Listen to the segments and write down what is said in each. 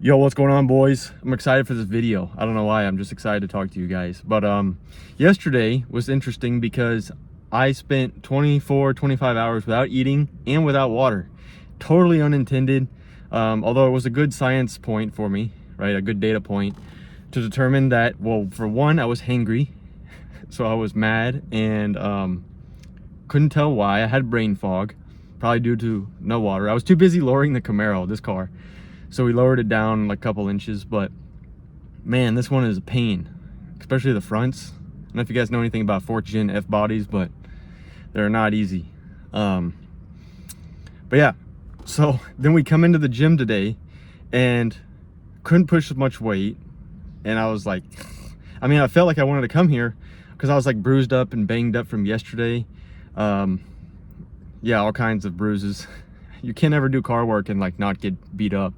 Yo, what's going on, boys? I'm excited for this video. I don't know why, I'm just excited to talk to you guys. But yesterday was interesting because I spent 25 hours without eating and without water. Totally unintended. Although it was a good science point for me, right? A good data point to determine that, well, for one, I was hangry. So I was mad and couldn't tell why. I had brain fog, probably due to no water. I was too busy lowering the Camaro, this car. So we lowered it down like a couple inches, but man, this one is a pain, especially the fronts. I don't know if you guys know anything about 4th gen F bodies, but they're not easy. But yeah, so then we come into the gym today and couldn't push as much weight. And I was like, I felt like I wanted to come here because I was like bruised up and banged up from yesterday. Yeah, all kinds of bruises. You can't ever do car work and like not get beat up.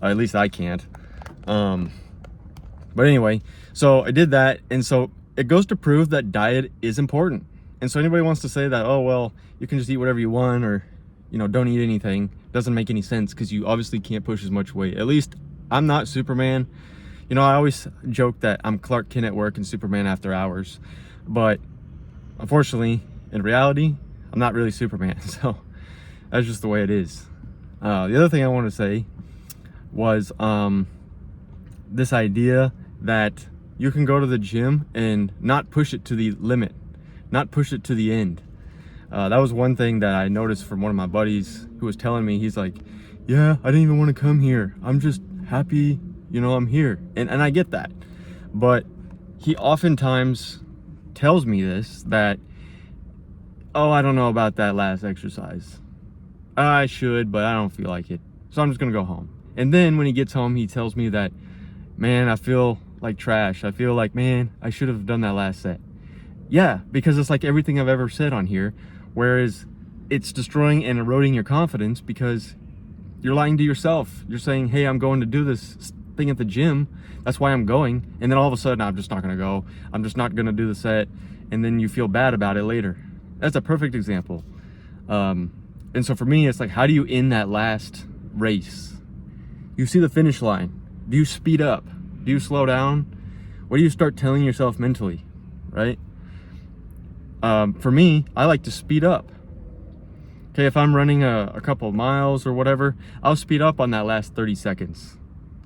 At least I can't. But anyway, so I did that, and so it goes to prove that diet is important. And so anybody wants to say that, oh well, you can just eat whatever you want, or don't eat anything, doesn't make any sense, because you obviously can't push as much weight. At least I'm not Superman. I always joke that I'm Clark Kent at work and Superman after hours, but unfortunately, in reality, I'm not really Superman. So that's just the way it is. The other thing I want to say was this idea that you can go to the gym and not push it to the limit, not push it to the end. That was one thing that I noticed from one of my buddies who was telling me. He's like, yeah, I didn't even want to come here, I'm just happy I'm here. And I get that, but he oftentimes tells me this, that, oh, I don't know about that last exercise, I should, but I don't feel like it, so I'm just gonna go home. And then when he gets home, he tells me that, man, I feel like trash. I feel like, man, I should have done that last set. Yeah, because it's like everything I've ever said on here, whereas it's destroying and eroding your confidence because you're lying to yourself. You're saying, hey, I'm going to do this thing at the gym, that's why I'm going. And then all of a sudden, I'm just not gonna go. I'm just not gonna do the set. And then you feel bad about it later. That's a perfect example. And so for me, it's like, how do you end that last race? You see the finish line. Do you speed up? Do you slow down? What do you start telling yourself mentally, right? For me, I like to speed up. Okay, if I'm running a couple of miles or whatever, I'll speed up on that last 30 seconds.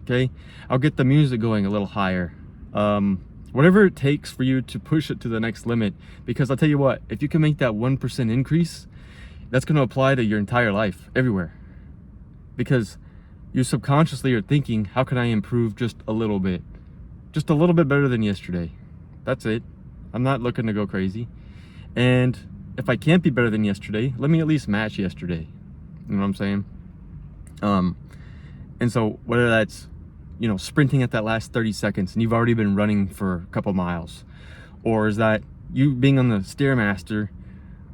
Okay, I'll get the music going a little higher. Whatever it takes for you to push it to the next limit, because I'll tell you what, if you can make that 1% increase, that's going to apply to your entire life, everywhere. Because you subconsciously are thinking, how can I improve just a little bit better than yesterday? That's it. I'm not looking to go crazy. And if I can't be better than yesterday, let me at least match yesterday. You know what I'm saying? And so whether that's, sprinting at that last 30 seconds and you've already been running for a couple miles, or is that you being on the Stairmaster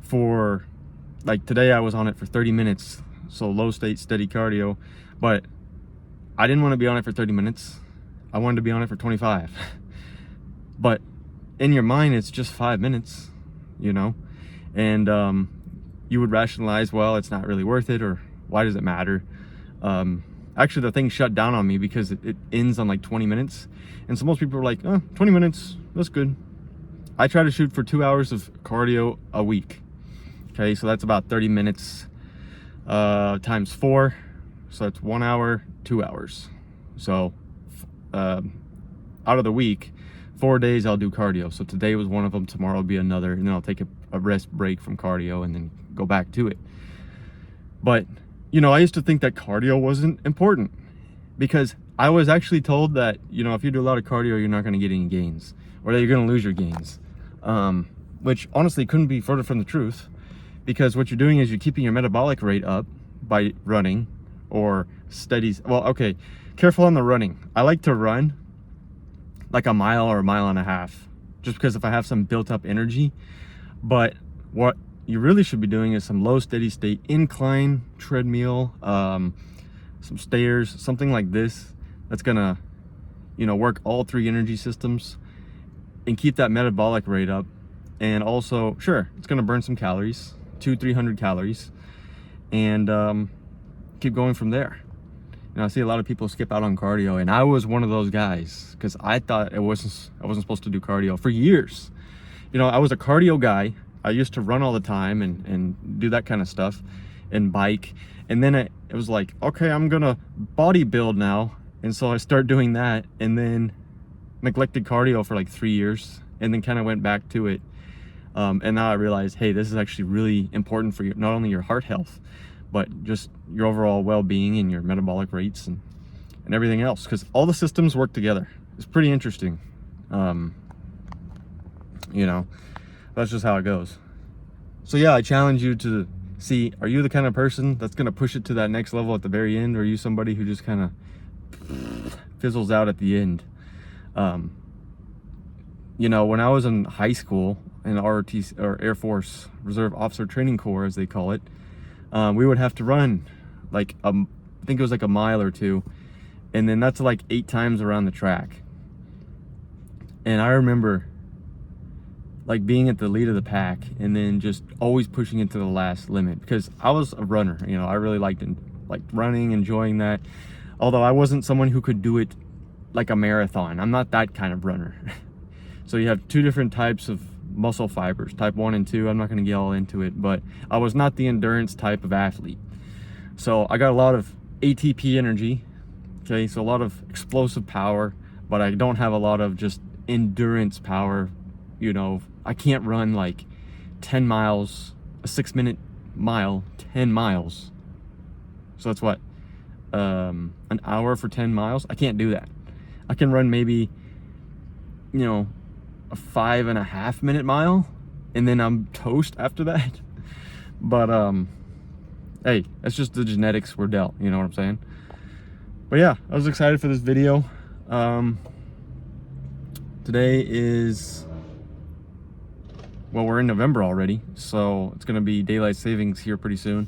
for, like today I was on it for 30 minutes, so low state steady cardio, but I didn't want to be on it for 30 minutes. I wanted to be on it for 25. But in your mind, it's just 5 minutes, and you would rationalize, well, it's not really worth it, or why does it matter? Actually, the thing shut down on me because it ends on like 20 minutes. And so most people are like, oh, 20 minutes, that's good. I try to shoot for 2 hours of cardio a week. Okay, so that's about 30 minutes times 4. So that's 1 hour, 2 hours. So out of the week, 4 days I'll do cardio. So today was one of them, tomorrow will be another, and then I'll take a rest break from cardio and then go back to it. But I used to think that cardio wasn't important because I was actually told that, if you do a lot of cardio, you're not going to get any gains, or that you're going to lose your gains, which honestly couldn't be further from the truth, because what you're doing is you're keeping your metabolic rate up by running or steady. Well, okay, careful on the running. I like to run like a mile or a mile and a half, just because if I have some built up energy. But what you really should be doing is some low steady state incline treadmill, some stairs, something like this, that's gonna work all 3 energy systems and keep that metabolic rate up. And also, sure, it's gonna burn some calories, 200-300 calories, and keep going from there. You know, I see a lot of people skip out on cardio, and I was one of those guys because I thought I wasn't supposed to do cardio for years. You know, I was a cardio guy. I used to run all the time and do that kind of stuff and bike. And then it was like, okay, I'm gonna bodybuild now. And so I started doing that, and then neglected cardio for like 3 years, and then kind of went back to it. And now I realized, hey, this is actually really important for not only your heart health, but just your overall well-being and your metabolic rates and everything else, because all the systems work together. It's pretty interesting. You know, that's just how it goes. So yeah, I challenge you to see, are you the kind of person that's going to push it to that next level at the very end, or are you somebody who just kind of fizzles out at the end? You know, when I was in high school in ROTC, or Air Force Reserve Officer Training Corps, as they call it, we would have to run like I think it was like a mile or two, and then that's like 8 times around the track. And I remember like being at the lead of the pack and then just always pushing it to the last limit, because I was a runner. You know, I really liked running, enjoying that, although I wasn't someone who could do it like a marathon. I'm not that kind of runner. So you have 2 different types of muscle fibers, type 1 and 2. I'm not going to get all into it, but I was not the endurance type of athlete. So I got a lot of ATP energy, okay, so a lot of explosive power, but I don't have a lot of just endurance power. You know, I can't run like 10 miles, a 6-minute mile, 10 miles. So that's what, an hour for 10 miles. I can't do that. I can run maybe, you know, a 5.5-minute mile, and then I'm toast after that. But hey, that's just the genetics we're dealt, you know what I'm saying? But yeah, I was excited for this video. Today is, well, we're in November already, so it's gonna be daylight savings here pretty soon.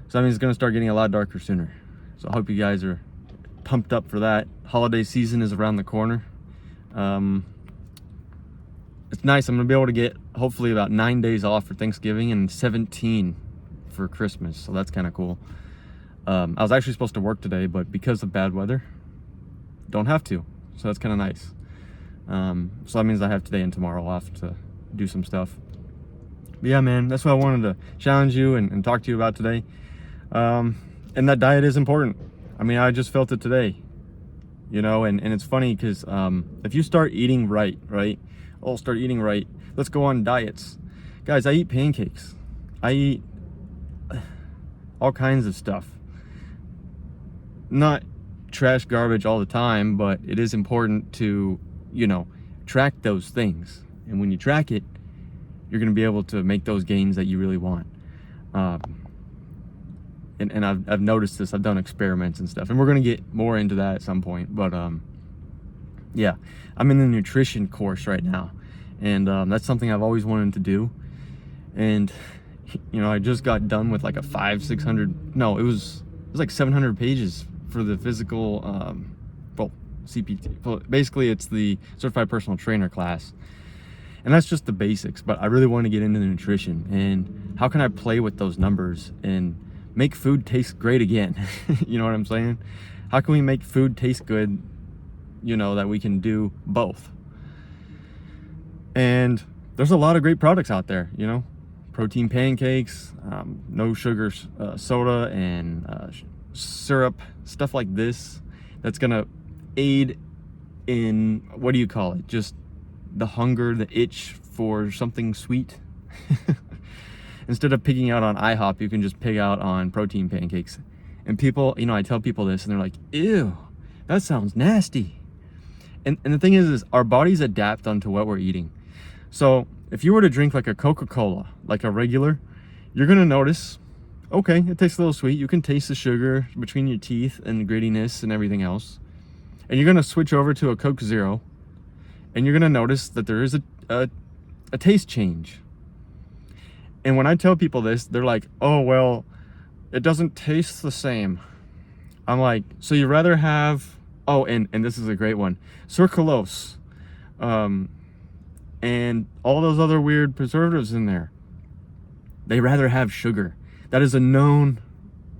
So that means it's gonna start getting a lot darker sooner. So I hope you guys are pumped up for that. Holiday season is around the corner. It's nice. I'm gonna be able to get hopefully about 9 days off for Thanksgiving and 17 for Christmas, so that's kind of cool. I was actually supposed to work today, but because of bad weather, don't have to, so that's kind of nice. So that means I have today and tomorrow off to do some stuff. But yeah, man, that's what I wanted to challenge you and talk to you about today. And that diet is important. I mean, I just felt it today, you know, and it's funny because if you start eating right, start eating right. Let's go on diets. Guys, I eat pancakes. I eat all kinds of stuff. Not trash garbage all the time, but it is important to, you know, track those things. And when you track it, you're going to be able to make those gains that you really want. And I've noticed this. I've done experiments and stuff, and we're going to get more into that at some point. But yeah, I'm in the nutrition course right now, and that's something I've always wanted to do. And you know, I just got done with like a 600, no, it was like 700 pages for the physical, well, CPT. Well, basically, it's the certified personal trainer class, and that's just the basics. But I really want to get into the nutrition and how can I play with those numbers and make food taste great again. You know what I'm saying? How can we make food taste good, you know, that we can do both? And there's a lot of great products out there, you know, protein pancakes, no sugar soda, and syrup, stuff like this that's gonna aid in, what do you call it, just the hunger, the itch for something sweet. Instead of picking out on IHOP, you can just pick out on protein pancakes. And people, you know, I tell people this and they're like, ew, that sounds nasty. And the thing is our bodies adapt onto what we're eating. So if you were to drink like a Coca-Cola, like a regular, you're gonna notice, okay, it tastes a little sweet. You can taste the sugar between your teeth and the grittiness and everything else. And you're gonna switch over to a Coke Zero, and you're gonna notice that there is a taste change. And when I tell people this, they're like, oh, well, it doesn't taste the same. I'm like, so you rather have, oh, and this is a great one, sucralose, and all those other weird preservatives in there. They rather have sugar. That is a known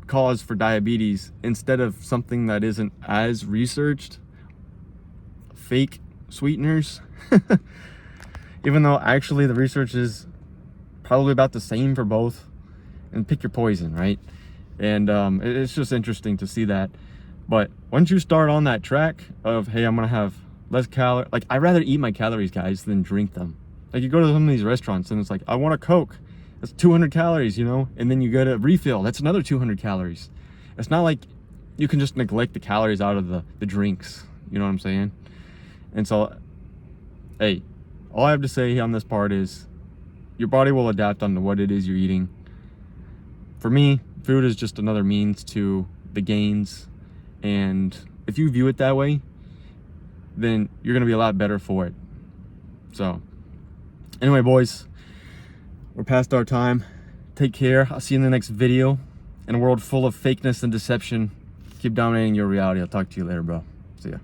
cause for diabetes instead of something that isn't as researched, fake sweeteners. Even though actually the research is probably about the same for both. And pick your poison, right? And it's just interesting to see that. But once you start on that track of, hey, I'm gonna have less calories, like I'd rather eat my calories, guys, than drink them. Like you go to some of these restaurants and it's like, I want a Coke, that's 200 calories, you know? And then you get a refill, that's another 200 calories. It's not like you can just neglect the calories out of the drinks, you know what I'm saying? And so, hey, all I have to say on this part is your body will adapt onto what it is you're eating. For me, food is just another means to the gains. And if you view it that way, then you're going to be a lot better for it. So anyway, boys, we're past our time. Take care. I'll see you in the next video. In a world full of fakeness and deception, keep dominating your reality. I'll talk to you later, bro. See ya.